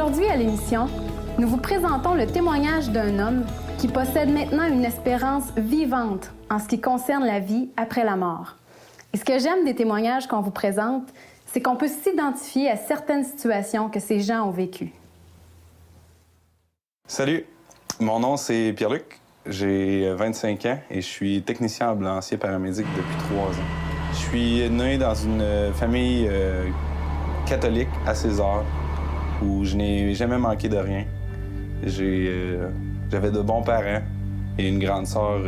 Aujourd'hui à l'émission, nous vous présentons le témoignage d'un homme qui possède maintenant une espérance vivante en ce qui concerne la vie après la mort. Et ce que j'aime des témoignages qu'on vous présente, c'est qu'on peut s'identifier à certaines situations que ces gens ont vécues. Salut, mon nom c'est Pierre-Luc, j'ai 25 ans et je suis technicien ambulancier paramédic depuis 3 ans. Je suis né dans une famille catholique à César où je n'ai jamais manqué de rien. J'avais de bons parents et une grande sœur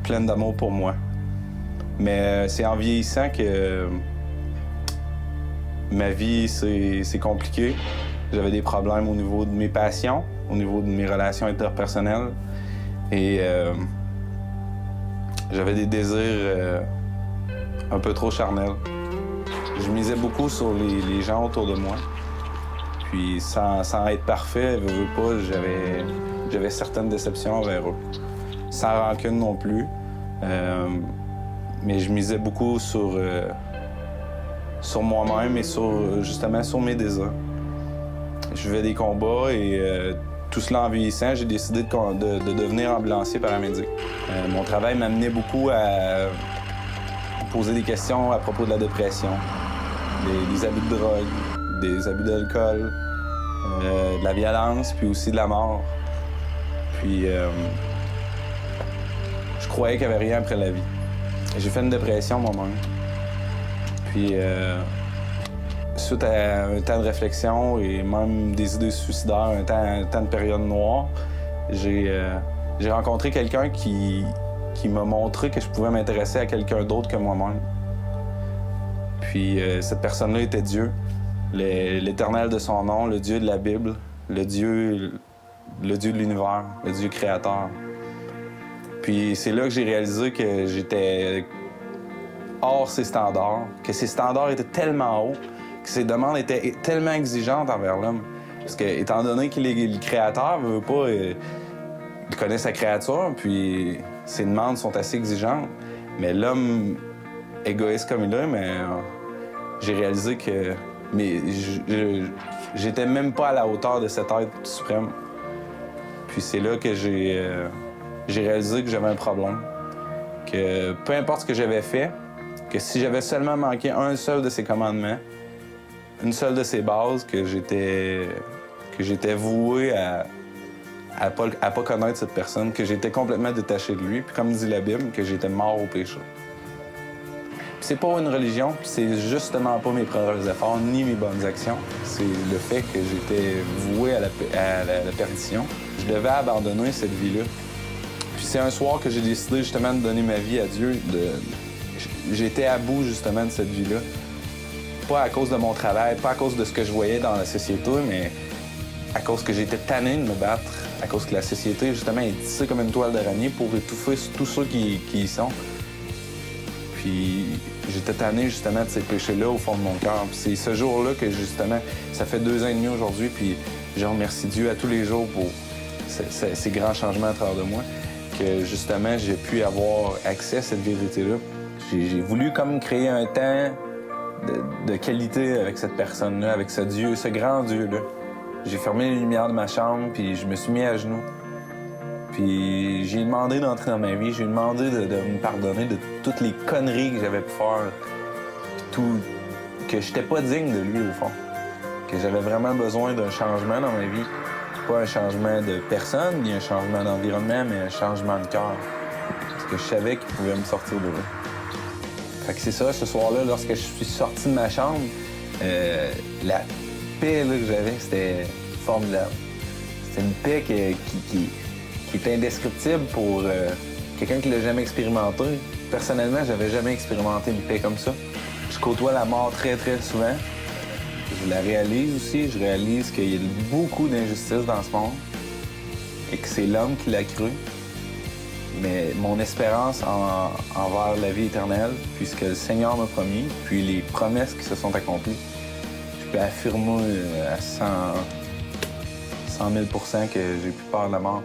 pleine d'amour pour moi. Mais c'est en vieillissant que ma vie c'est compliqué. J'avais des problèmes au niveau de mes passions, au niveau de mes relations interpersonnelles et j'avais des désirs un peu trop charnels. Je misais beaucoup sur les gens autour de moi. Puis sans être parfait, veux pas, j'avais certaines déceptions envers eux. Sans rancune non plus. Mais je misais beaucoup sur moi-même et justement sur mes désirs. Je vivais des combats et tout cela en vieillissant, j'ai décidé de devenir ambulancier paramédic. Mon travail m'amenait beaucoup à poser des questions à propos de la dépression, des abus de drogue, des abus d'alcool, de la violence, puis aussi de la mort. Puis je croyais qu'il n'y avait rien après la vie. J'ai fait une dépression moi-même. Puis suite à un temps de réflexion et même des idées suicidaires, un temps de période noire, j'ai rencontré quelqu'un qui m'a montré que je pouvais m'intéresser à quelqu'un d'autre que moi-même. Puis cette personne-là était Dieu, l'Éternel de son nom, le Dieu de la Bible, le Dieu de l'univers, le Dieu créateur. Puis c'est là que j'ai réalisé que j'étais hors ses standards, que ses standards étaient tellement hauts, que ses demandes étaient tellement exigeantes envers l'homme. Parce que, étant donné qu'il est le créateur, il veut pas, il connaît sa créature, puis ses demandes sont assez exigeantes. Mais l'homme, égoïste comme il est, mais j'ai réalisé que j'étais même pas à la hauteur de cet être suprême. Puis c'est là que j'ai réalisé que j'avais un problème. Que peu importe ce que j'avais fait, que si j'avais seulement manqué un seul de ses commandements, une seule de ses bases, que j'étais voué à pas connaître cette personne, que j'étais complètement détaché de lui, puis comme dit la Bible, que j'étais mort au péché. Puis c'est pas une religion, puis c'est justement pas mes propres efforts ni mes bonnes actions. C'est le fait que j'étais voué à la perdition. Je devais abandonner cette vie-là. Puis c'est un soir que j'ai décidé justement de donner ma vie à Dieu. J'étais à bout justement de cette vie-là. Pas à cause de mon travail, pas à cause de ce que je voyais dans la société, mais à cause que j'étais tanné de me battre, à cause que la société, justement, est tissée comme une toile d'araignée pour étouffer tous ceux qui y sont. Puis j'étais tanné, justement, de ces péchés-là au fond de mon cœur. Puis c'est ce jour-là que, justement, ça fait 2 ans et demi aujourd'hui, puis je remercie Dieu à tous les jours pour ces grands changements à travers de moi, que, justement, j'ai pu avoir accès à cette vérité-là. J'ai voulu comme créer un temps de qualité avec cette personne-là, avec ce Dieu, ce grand Dieu-là. J'ai fermé les lumières de ma chambre, puis je me suis mis à genoux. Puis j'ai demandé d'entrer dans ma vie, j'ai demandé de me pardonner de toutes les conneries que j'avais pu faire, que j'étais pas digne de lui, au fond. Que j'avais vraiment besoin d'un changement dans ma vie. Pas un changement de personne, ni un changement d'environnement, mais un changement de cœur. Parce que je savais qu'il pouvait me sortir de là. Fait que c'est ça, ce soir-là, lorsque je suis sorti de ma chambre, la paix là, que j'avais, c'était formidable. C'était une paix qui est indescriptible pour quelqu'un qui l'a jamais expérimenté. Personnellement, j'avais jamais expérimenté une paix comme ça. Je côtoie la mort très, très souvent. Je la réalise aussi. Je réalise qu'il y a beaucoup d'injustices dans ce monde et que c'est l'homme qui l'a cru. Mais mon espérance envers la vie éternelle, puisque le Seigneur m'a promis, puis les promesses qui se sont accomplies, je peux affirmer à 100 000 % que j'ai plus peur de la mort.